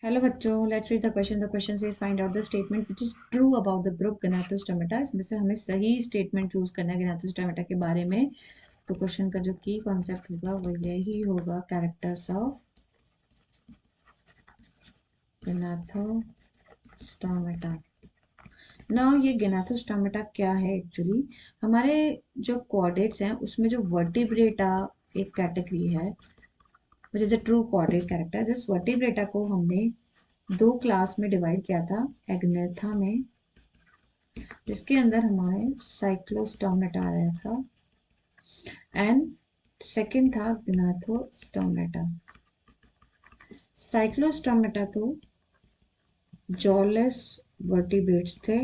Hello बच्चों, let's read the question. The question says find out the statement which is true about the group gnathostomata. इसमें से हमें सही statement choose करना है गनाथोस टोमेटा के बारे में. तो क्वेश्चन का जो की कॉन्सेप्ट होगा वो यही होगा, कैरेक्टर्स ऑफ गनाथोस टोमेटा. नाउ ये गनाथोस टोमेटा क्या है एक्चुअली? हमारे जो कोऑर्डिनेट्स हैं उसमें जो वर्टिब्रेटा एक कैटेगरी है which is a true coordinate character. This vertebrata को हमने दो क्लास में डिवाइड किया था एग्नेथा में, जिसके अंदर हमारे साइक्लोस्टोमेटा आया था एंड सेकंड था ग्नाथोस्टोमेटा. साइक्लोस्टोमेटा तो जॉलेस वर्टिब्रेट्स थे,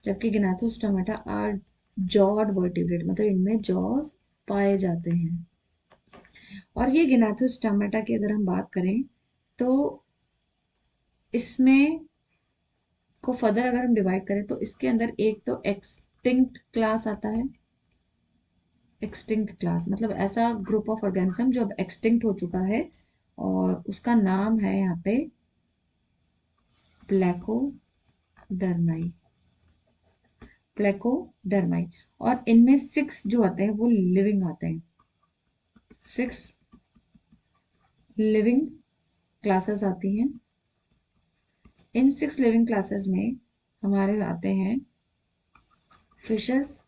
जबकि ग्नाथोस्टोमेटा आर जॉड वर्टिब्रेट, मतलब इनमें जॉज पाए जाते हैं. और ये ग्नाथोस्टोमेटा की अगर हम बात करें तो इसमें को फर्दर अगर हम डिवाइड करें तो इसके अंदर एक तो एक्सटिंक्ट क्लास आता है. एक्सटिंक्ट क्लास मतलब ऐसा ग्रुप ऑफ ऑर्गेनिज्म जो अब एक्सटिंक्ट हो चुका है और उसका नाम है यहाँ पे प्लेकोडर्माई. प्लेकोडर्माई. और इनमें 6 जो आते हैं वो लिविंग आते हैं. 6 लिविंग क्लासेस आती हैं. इन 6 लिविंग क्लासेस में हमारे आते हैं फिशेस,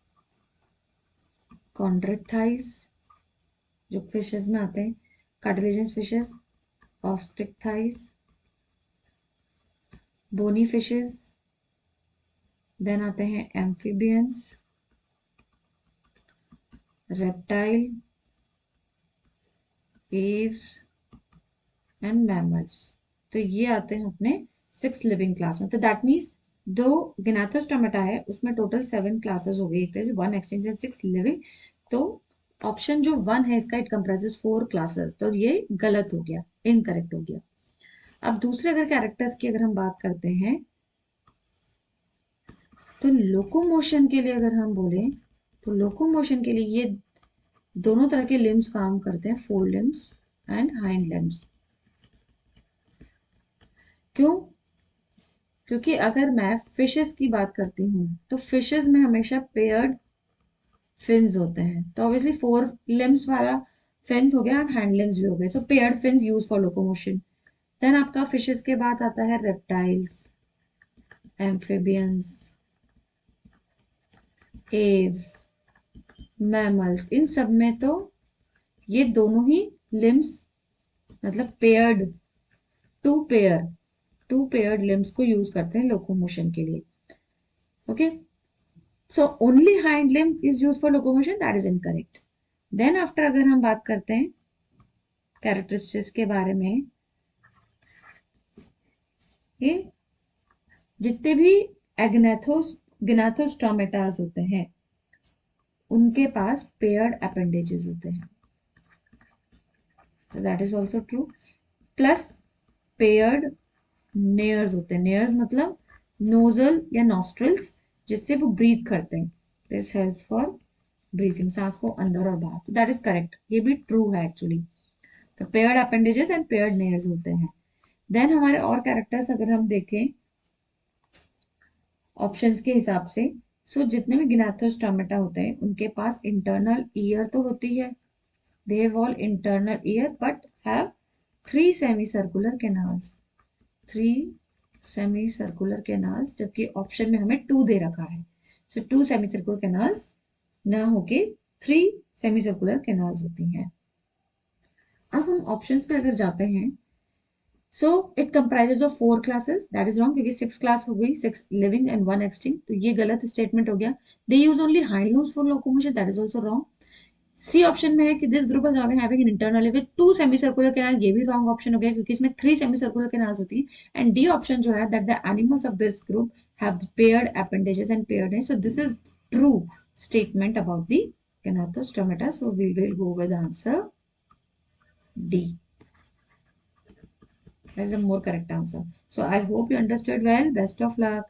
कॉन्ड्रेक्टाइज जो फिशेस में आते हैं, cartilaginous fishes, osteichthyes, bony fishes. Then आते हैं amphibians, reptile, aves and mammals. तो ये आते हैं अपने 6 लिविंग क्लास में. तो दैट मीन्स दो गिनाथोस्टोमेटा है उसमें टोटल 7 क्लासेस हो गई. एक तरह से 1 एक्सटिंक्ट एंड 6 लिविंग. तो ऑप्शन जो 1 है इसका इट कंप्राइजेस 4 क्लासेस. तो ये गलत हो गया, इनकरेक्ट हो गया. अब दूसरे अगर कैरेक्टर्स की अगर हम बात करते हैं तो लोकोमोशन के लिए अगर हम बोलें तो लोकोमोशन के लिए ये दोनों तरह के लिम्स काम करते हैं, four limbs and hind limbs. क्यों? क्योंकि अगर मैं फिशेस की बात करती हूँ तो फिशेस में हमेशा पेयर्ड फिन्स होते हैं. तो ऑब्वियसली 4 लिम्स वाला फिन्स हो गया और हैंड लिम्स भी हो गए. तो paired fins use for locomotion. Then आपका फिशेस के बाद आता है रेप्टाइल्स, एम्फिबियंस, एव्स, मैमल्स. इन सब में तो ये दोनों ही लिम्स मतलब पेयर्ड टू पेयर्ड लिम्स को यूज करते हैं लोकोमोशन के लिए. Okay, so only hind limb is use for locomotion. That is incorrect. Then after अगर हम बात करते हैं कैरेक्टरिस्टिक्स के बारे में, ये जितने भी गिनाथोस्टोमेटास होते हैं उनके पास पेयर्ड अपेंडेजेस होते हैं. तो that is also true. Plus paired नेयर्स होते हैं. नेयर्स मतलब नोजल या नॉस्ट्रिल्स जिससे वो ब्रीथ करते हैं. दिस हेल्प फॉर ब्रीथिंग, सांस को अंदर और बाहर. तो दैट इज करेक्ट, ये भी ट्रू है एक्चुअली. तो पेयर्ड अपेंडेजेस एंड पेयर्ड नेयर्स होते हैं. देन हमारे और कैरेक्टर्स अगर हम देखें ऑप्शंस के हिसाब से, सो जितने भी गिनाथोस्टोमेटा होते हैं उनके पास इंटरनल ईयर तो होती है. They have all internal ear but have 3 semi circular canals. 3 semi circular canals, जबकि ऑप्शन में हमें 2 दे रखा है. सो 2 सेमी सर्कुलर कैनाल्स ना होके 3 सेमी सर्कुलर कैनाल्स होती हैं. अब हम ऑप्शंस पे अगर जाते हैं, so it comprises of 4 classes. That is wrong क्योंकि 6 क्लास हो गई, 6 लिविंग एंड 1 एक्सटिंक्ट. तो ये गलत स्टेटमेंट हो गया. They use only hind limbs for locomotion. That is also wrong. C option में है कि this group is having an internal with 2 semi circular canal. ये भी रॉन्ग ऑप्शन हो गया क्योंकि इसमें 3 सेमी सर्कुलर कैनाल्स होती हैं. एंड डी ऑप्शन जो है that the animals of this group have paired appendages and paired nares. So this is true statement about the gnathostomata. So we will go with answer D. That is a more correct answer. So I hope you understood well. Best of luck.